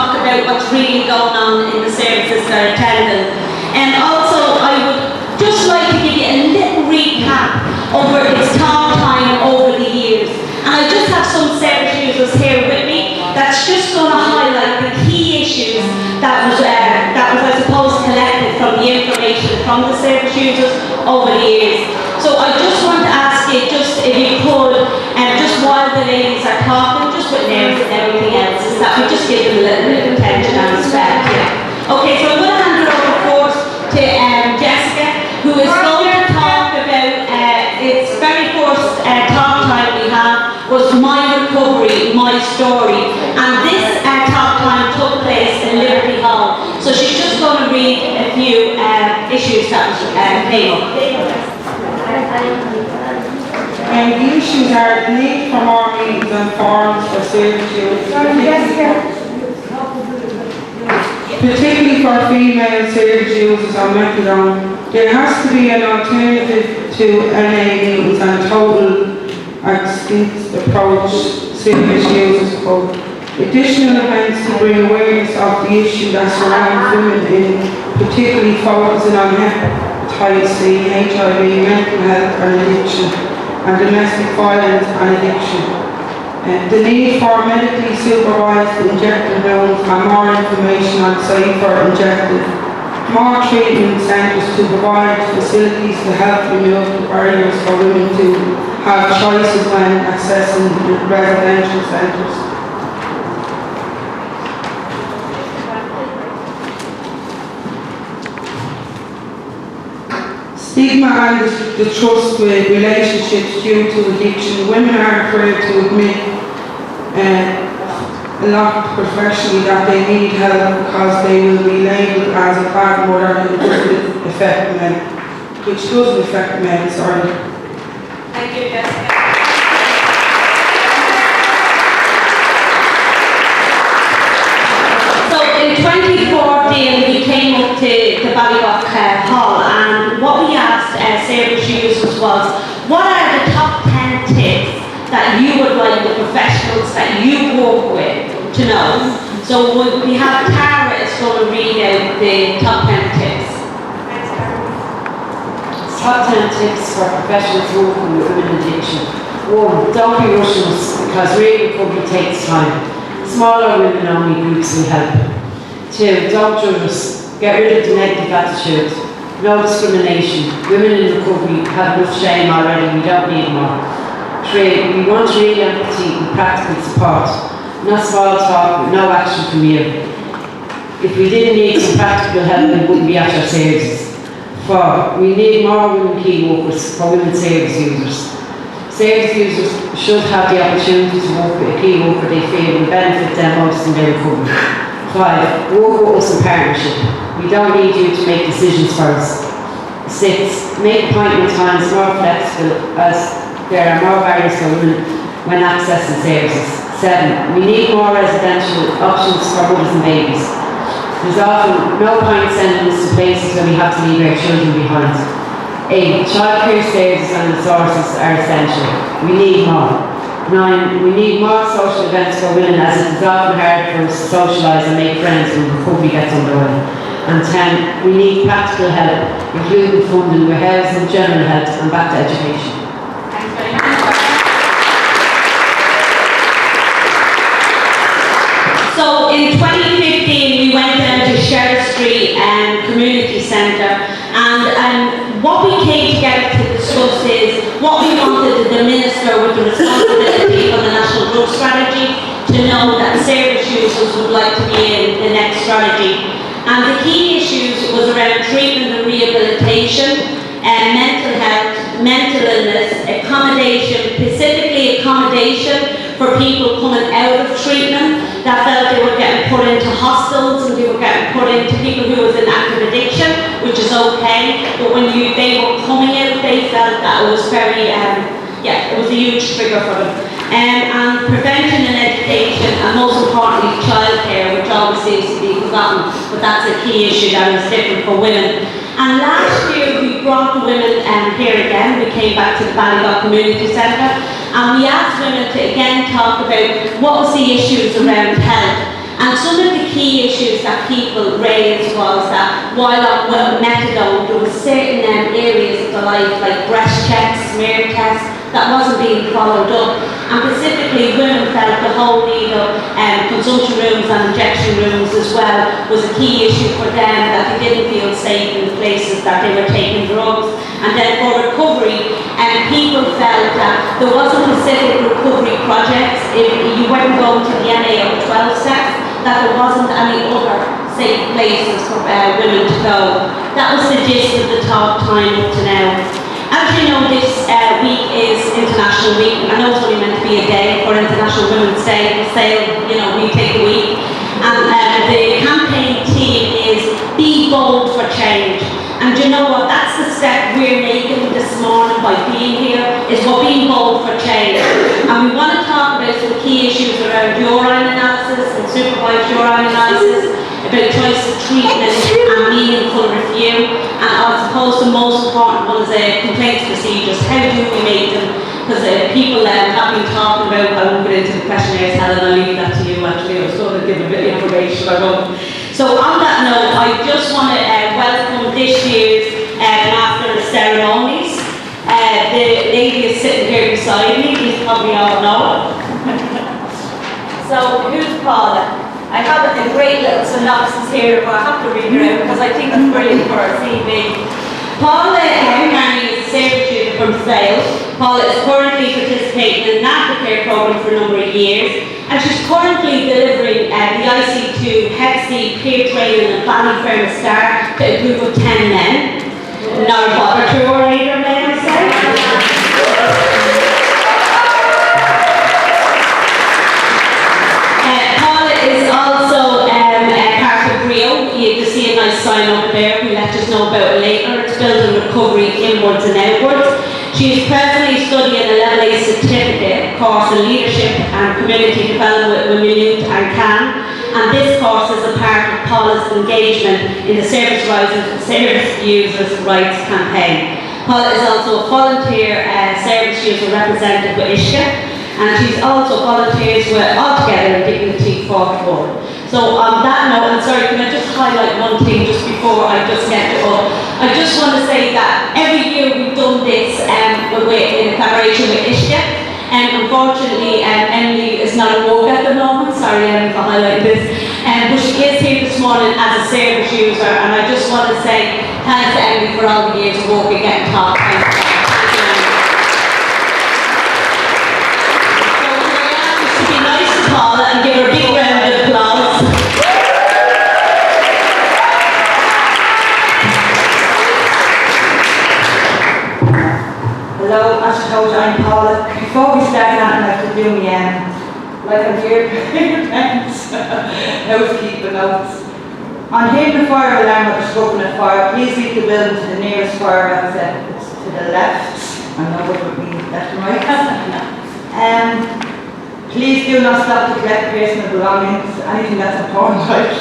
talk about what's really going on in the services that are attending. And also, I would just like to give you a little recap over its talk time over the years. And I just have some service users here with me that's just going to highlight the key issues that was I suppose, collected from the information from the service users over the years. So I just want to ask you, just if you could, just while the ladies are talking, just with names and everything else, is that we just give them a little bit of attention and respect. Yeah. Okay, so I'm going to hand it over first to Jessica, who is going to talk about its very first talk time we had was My Recovery, My Story, and this talk time took place in Liberty Hall. So she's just going to read a few issues that came up. The issues are the need for more meetings and forums for service users, particularly for female service users on methadone. There has to be an alternative to NA meetings and total extinct approach service users code. Additional events to bring awareness of the issue that surrounds women in particularly focusing on hepatitis C, HIV, mental health and addiction, and domestic violence and addiction. The need for medically supervised injecting rooms and more information on safer injecting. More treatment centres to provide facilities to help remove the barriers for women to have choices when accessing residential centres. Stigma and the trust with relationships due to addiction. Women are afraid to admit a lot professionally that they need help because they will be labelled as a bad mother and it doesn't affect men, which doesn't affect men, sorry. Thank you, Jessica. So in 2014 we came up to the Ballybough Hall, and what we asked service users was, what are the top 10 tips that you would like the professionals that you work with to know? So we have Tara is going to read out the top 10 tips. Top 10 tips for professionals working with women addiction. 1. Don't be rushing us because real recovery takes time. Smaller women only groups will help. 2. Don't judge us. Get rid of the negative attitude. No discrimination. Women in recovery have enough shame already, we don't need more. 3. We want real empathy and practical support. Not small talk with no action from you. If we didn't need some practical help, we wouldn't be at our services. 4. We need more women key workers for women service users. Service users should have the opportunity to work with a key worker they feel will benefit them most in their recovery. 5. Work with us in partnership. We don't need you to make decisions for us. 6. Make appointment times more flexible as there are more barriers for women when accessing services. 7. We need more residential options for mothers and babies. There's often no point sending us to places where we have to leave our children behind. 8. Childcare services and resources are essential. We need more. 9. We need more social events for women as it is often hard for us to socialise and make friends when recovery gets underway. And 10. We need practical help, including funding with housing, general health and back to education. Thanks very much. So in 2015 we went down to Sherrill Street Community Centre, and what we came together to discuss is what we wanted the Minister with the responsibility for the National Drug Strategy to know that service users would like to be in the next strategy. And the key issues was around treatment and rehabilitation, mental health, mental illness, accommodation, specifically accommodation for people coming out of treatment that felt they were getting put into hostels and they were getting put into people who was in active addiction, which is okay, but when they were coming out, they felt that it was very, it was a huge trigger for them. And prevention and education, and most importantly childcare, which always seems to be forgotten, but that's a key issue that is different for women. And last year we brought the women here again. We came back to the Ballybough Community Centre and we asked women to again talk about what was the issues around health. And some of the key issues that people raised was that while on methadone, there were certain areas of the life, like breast checks, smear tests, that wasn't being followed up. And specifically, women felt the whole need of consumption rooms and injection rooms as well was a key issue for them, that they didn't feel safe in the places that they were taking drugs. And then for recovery, people felt that there wasn't specific recovery projects. If you weren't going to the NA or 12 steps, that there wasn't any other safe places for women to go. That was the gist of the talk time up to now. As you know, this week is International Week. I know it's only meant to be a day for International Women's Day, we say, we take a week. And the campaign theme is Be Bold for Change. And you know what, that's the step we're making this morning by being here, is we're being bold for change. And we want to talk about some key issues around urine analysis and supervised urine analysis, about choice of treatment and meaningful review. And I suppose the most important one is complaints procedures. How do we make them? Because people have been talking about, I won't get into the questionnaires, Helen, I'll leave that to you actually. I was going to give a bit of information, I won't. So on that note, I just want to welcome this year's Master of Ceremonies. The lady is sitting here beside me, you probably all know her. So who's Paula? I have a great little synopsis here, but I have to read it out because I think it's brilliant for our CV. Paula Carney is a service user from Sales. Paula is currently participating in an aftercare program for a number of years, and she's currently delivering the IC2 Hep C peer training and planning firm Star to a group of 10 men. Not a bother to her either, may I say. You can see a nice sign over there, we'll let us know about it later. It's building recovery inwards and outwards. She is presently studying a level A certificate course in leadership and community development with Minute and CAN. And this course is a part of Paula's engagement in the Service Users' Rights campaign. Paula is also a volunteer service user representative with ISHA, and she's also volunteers with Altogether and Dignity 41. So on that note, I'm sorry, can I just highlight one thing just before I just get it up? I just want to say that every year we've done this in collaboration with ISHA. Unfortunately, Emily is not at work at the moment, sorry Emily for highlighting this, but she is here this morning as a service user, and I just want to say thanks to Emily for all the years of work and getting taught. Paula and give her a big round of applause. Hello, as I told you, I'm Paula. Before we start that, I have to do like I'm here, housekeeping notes. On hearing the fire alarm or the smoking of fire, please leave the building to the nearest fire exit. It's to the left. I know what would be left and right. Please do not stop to collect personal belongings, anything that's important, right?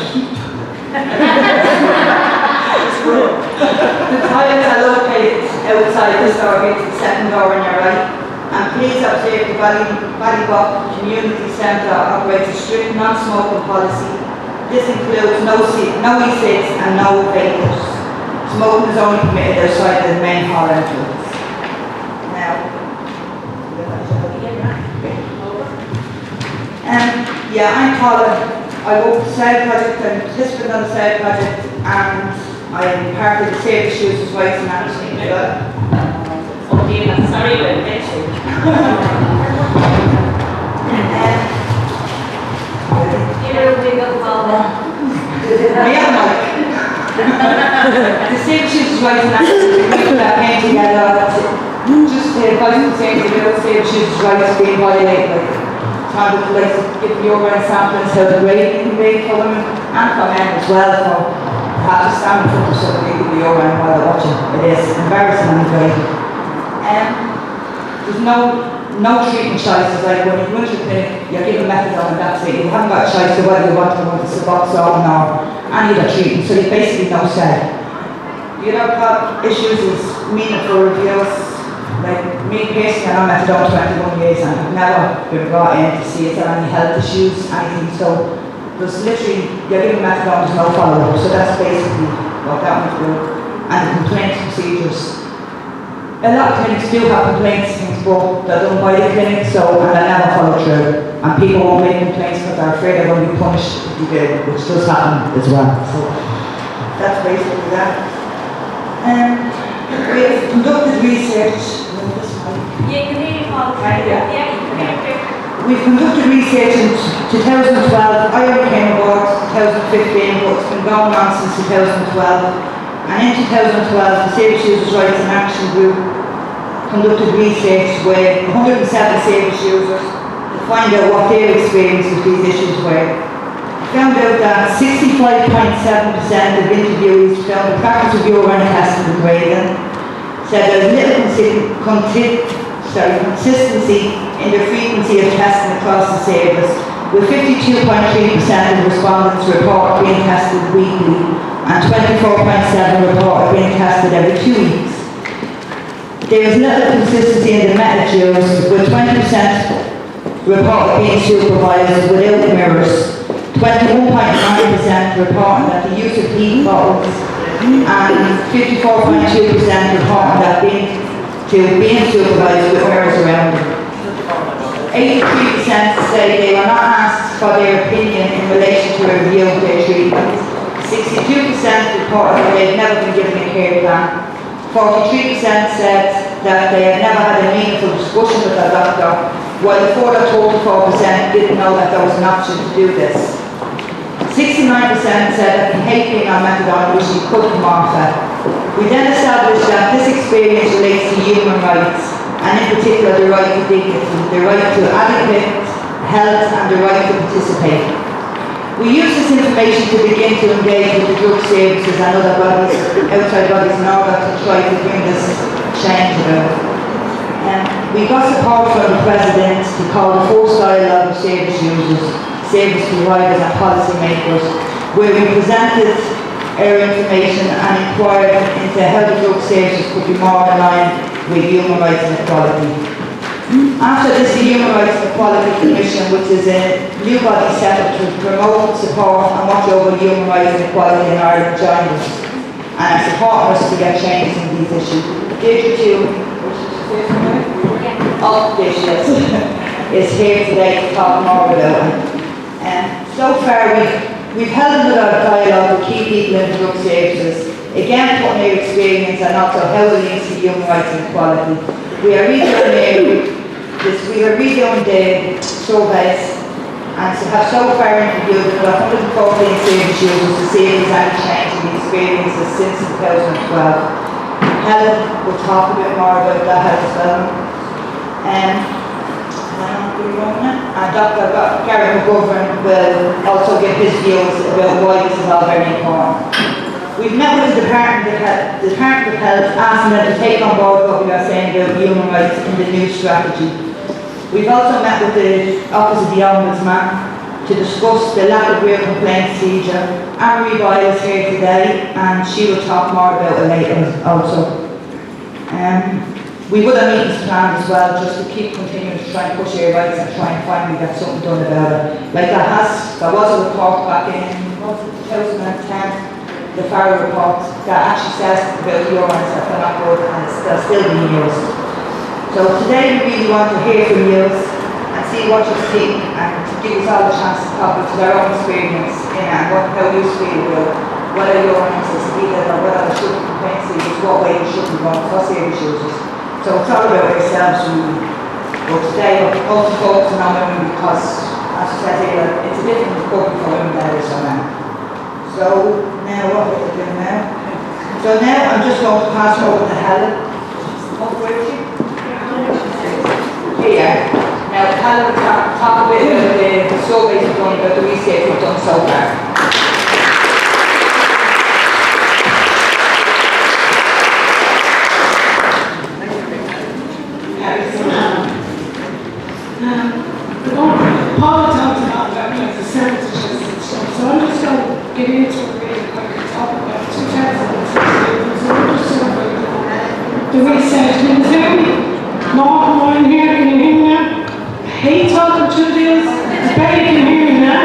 The toilets are located outside the store, it's the second door on your right. And please observe the Ballybough Community Centre operates a strict non-smoking policy. This includes no e-cigs and no vapors. Smoking is only permitted outside the main hall entrance. Yeah, I'm Paula. I work the SAID project, I'm a participant on the SAID project, and I'm part of the Service Users' Rights Management as well. Okay, I'm sorry about this. The Service Users' Rights Management people that came together just to advise the Service Users' Rights being violated. I would like to give you over samples how the grading can be for women and for men as well. So I have to stand in front of somebody with the urine while they're watching. It is embarrassing and grading. There's no treatment choices, like when you go into the clinic, you're given methadone and that's it. You haven't got a choice of whether you want to go into Suboxone or any other treatment, so you basically no say. The other issues is meaningful reviews. Like me personally, I'm methadone 21 years and I've never been brought in to see if there are any health issues, anything. So there's literally, you're giving methadone, there's no follow-up, so that's basically what that would do. And the complaints procedures. A lot of clinics do have complaints things, but they're done by the clinic, so, and they never follow through. And people won't make complaints because they're afraid they're going to be punished if you do, which does happen as well. So, that's basically that. We have conducted research. We've conducted research in 2012. I only came aboard 2015, but it's been going on since 2012. And in 2012, the Service Users' Rights in Action Group conducted research with 107 service users to find out what their experience with these issues were. Found out that 65.7% of interviewees found the practice of urine testing degrading, said there was little consistency in the frequency of testing across the service, with 52.3% of respondents report being tested weekly and 24.7% report being tested every 2 weeks. There is little consistency in the methods used, with 20% report being supervised without mirrors, 21.9% reporting that the use of heat bottles, and 54.2% reporting that being supervised with mirrors around them. 83% say they were not asked for their opinion in relation to a review of their treatment. 62% reported that they had never been given a care plan. 43% said that they had never had a meaningful discussion with their doctor, while the further 44% didn't know that there was an option to do this. 69% said that they hate being on methadone, which you could come off it. We then established that this experience relates to human rights, and in particular the right to dignity, the right to adequate health, and the right to participate. We use this information to begin to engage with the drug services and other bodies, outside bodies, in order to try to bring this change about. We got support from the President to call the first dialogue of service users, service providers and policy makers, where we presented our information and inquired into how the drug services could be more aligned with human rights and equality. After this, the Human Rights and Equality Commission, which is a new body set up to promote, support and watch over human rights and equality in Ireland, joined us and are supporting us to get changes in these issues. Is here today to talk more about it. So far we've held another dialogue with key people in drug services, again putting their experience and also how it links to human rights and equality. We are redoing the surveys, and so have so far interviewed about 114 service users to see if there's any change in the experiences since 2012. Helen will talk a bit more about that as well. And Dr. Gary McGovern will also give his views about why this is all very important. We've met with the Department of Health, asking them to take on board what we are saying about human rights in the new strategy. We've also met with the Office of the Ombudsman to discuss the lack of real complaint procedure. Anne-Marie Boyle is here today and she will talk more about it later also. We would have meetings planned as well, just to keep continuing to try and push our rights and try and finally get something done about it. Like there was a report back in 2010, the Farrell report, that actually says about urines that they're not good and they're still being used. So today we really want to hear from you and see what you think, and to give us all a chance to talk about their own experience in it and how you feel about whether urines is needed or whether there should be complaint procedures, what way we should be going for serious users. So it's all about ourselves really. But today we're also focusing on women because, as I said here, it's a different recovery for women than it is for men. So now what are we doing now? So now I'm just going to pass over to Helen. Here. Now Helen will talk a bit about the surveys we've done, about the research we've done so far. Paula talked about that, like the percentages and stuff, so I'm just going to get into it really quick and talk about 2016. So I'm just survey the research. Is there any more in here? Can you hear me now? I hate talking through this. I bet you can hear me now.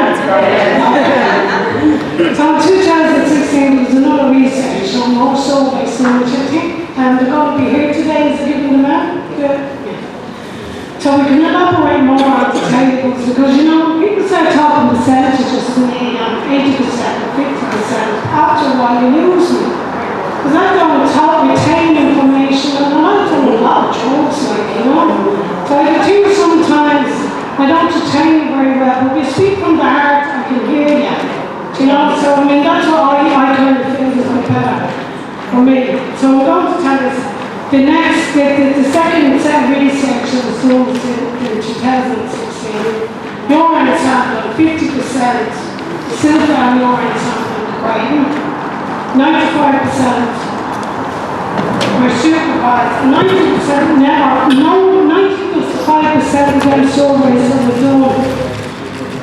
for me. So I'm going to tell us the second set of research that was done in 2016. Urine sample, 50% silver and urine sample grading, 95% were supervised, 90% never, 95% of them surveys that were done,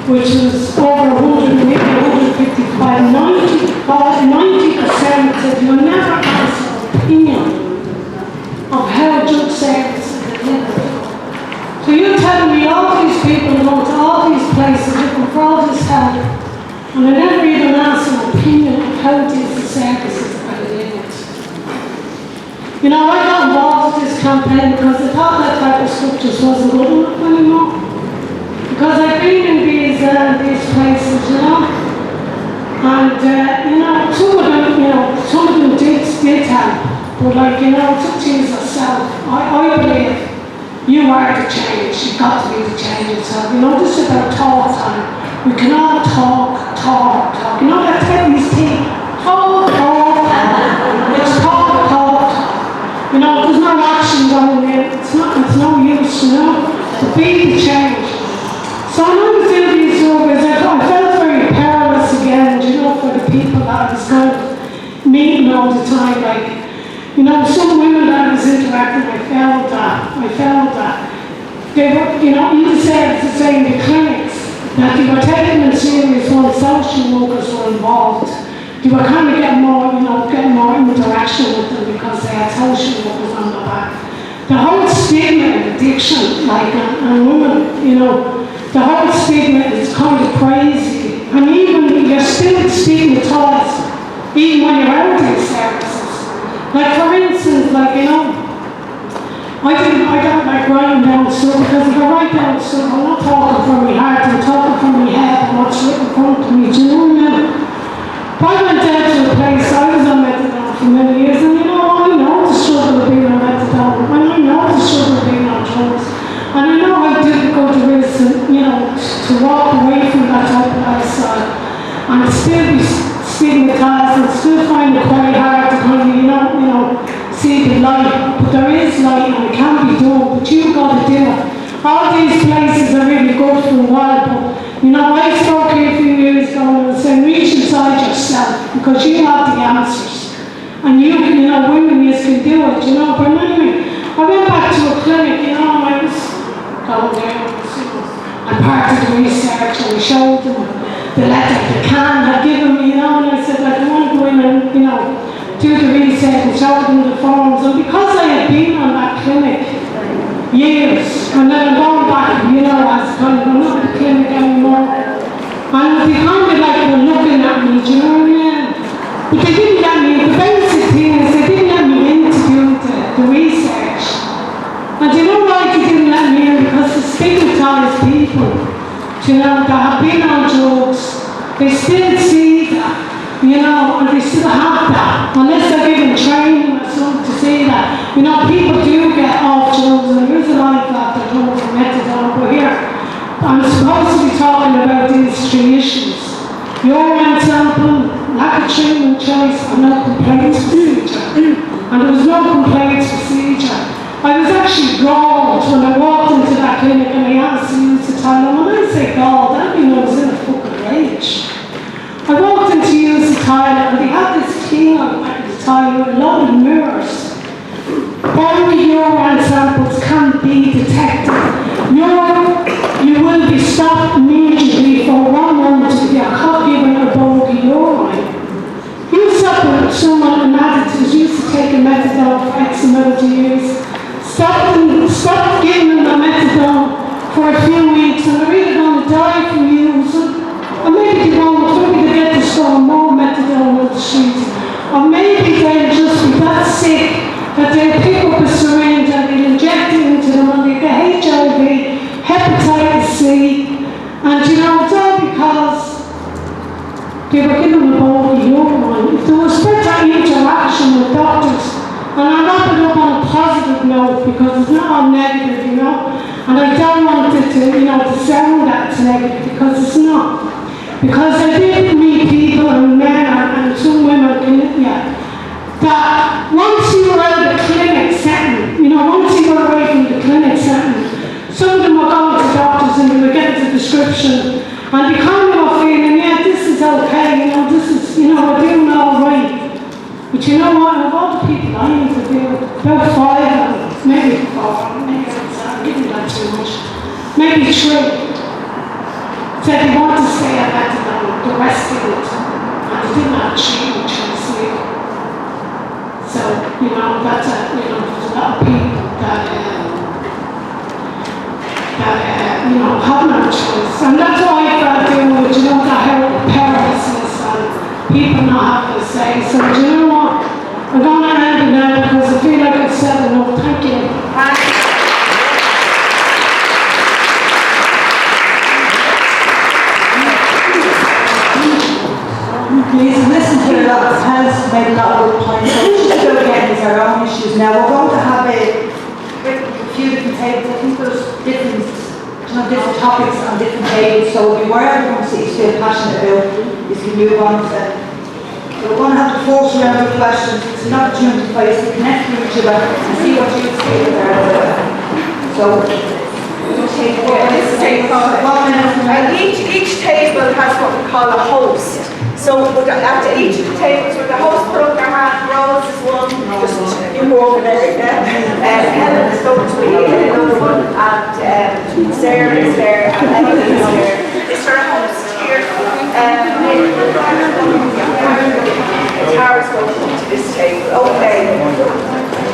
which was over 100, maybe 155, 90% said you will never ask an opinion of how drug services are delivered. So you're telling me all these people go to all these places looking for all this help, and they never even ask an opinion of how these services are delivered. You know, I got involved with this campaign because I thought that type of stuff just wasn't good enough anymore. Because I've been in these places, you know, and you know, some of them did help, but like, you know, it's up to yourself. I believe you are the change. You've got to be the change yourself. You know, this is about talk time. We can all talk. You know that Teddy's tea? Talk. It's talk. You know, there's no action going in. It's no use, you know, to be the change. So when I was doing these surveys, I felt very powerless again, you know, for the people that I was kind of meeting all the time. Like, you know, some women that I was interacting, I felt that. They were, you know, you said to say in the clinics that they were taking them serious when social workers were involved. They were kind of getting more interaction with them because they had social workers on their back. The whole stigma of addiction, like, and women, you know, the whole stigma is kind of crazy. And even you're still stigmatized, even when you're out of these services. Like, for instance, like, you know, I don't like writing down stuff, because if I write down stuff, I'm not talking from my heart, I'm talking from my head and what's written in front of me, do you know what I mean? I went down to a place, I was on methadone for many years, and you know, I know the struggle of being on methadone, and I know the struggle of being on drugs, and I know how difficult it is to, you know, to walk away from that type of lifestyle, and still be stigmatized, and still find it quite hard to kind of, you know, see the light. But there is light, and it can be done, but you've got to do it. All these places are really good for a while, but you know, I spoke here a few years ago and I was saying, reach inside yourself, because you have the answers. And you know, women, you can do it, you know. But anyway, I went back to a clinic, you know, and I was going there, and part of the research, and we showed them the letter the can had given me, you know, and I said, like, I want to go in and, you know, do the research and show them the forms. And because I had been on that clinic years, and then I'm going back, you know, as kind of, I'm not at the clinic anymore. And they kind of like were looking at me, do you know what I mean? But they didn't let me, the basic thing is they didn't let me in to do the research. And do you know why they didn't let me in? Because the stigmatized people, you know, that have been on drugs, they still see that, you know, and they still have that, unless they're given training or something to see that. You know, people do get off drugs, and there is a lot of that that drugs and methadone, but here, I'm supposed to be talking about these three issues. Urine sample, lack of treatment choice, and no complaints procedure. And there was no complaints procedure. I was actually galled when I walked into that clinic and I asked to use the toilet. When I say galled, that means I was in a fucking rage. I walked in to use the toilet and they had this thing on the toilet with a lot of mirrors. Only urine samples can be detected. You will be stopped immediately for 1 month if you're caught giving a bogey urine. You suffer someone in attitudes used to take a methadone for X amount of years. Stop giving them the methadone for a few weeks, and they're either going to die from use, or maybe they won't, maybe they get to store more methadone on the streets, or maybe they'll just be that sick that they'll pick up a syringe and they'll inject it into them and they get HIV, hepatitis C, and you know, it's all because they were given a bogey urine. If there was better interaction with doctors, and I wrap it up on a positive note because it's not all negative, you know, and I don't want it to, you know, to sound that it's negative, because it's not. Because I did meet people and men and some women, that description, and be kind of feeling, yeah, this is okay, this is, we're doing all right. But you know what, of all the people I interviewed, about 5, maybe 4, maybe I'm giving that too much, maybe 3, said they want to stay at that, the rest didn't, and they didn't actually sleep. So, that's there's a lot of people that, have no choice. And that's why I felt doing with, that whole powerlessness and people not having a say. So, do you know what? I'm going to end it now because I feel like I've said enough. Thank you. Please listen to a lot of has made a lot of good points. So what we'll do again is our own issues. Now we're going to have a few different tables. I think there's different topics on different tables. So if you were everyone you feel passionate about, you can move on to them. So we're going to have the first round of questions. It's an opportunity for you to connect with each other and see what you feel there. So we'll take each table has what we call a host. So after each of the tables, where the host put up their hand, Rose is one, just you go over there, Helen is going to be another one, and Sarah is there, and Emily is there. Is there a host here? Tara's going to this table. Okay.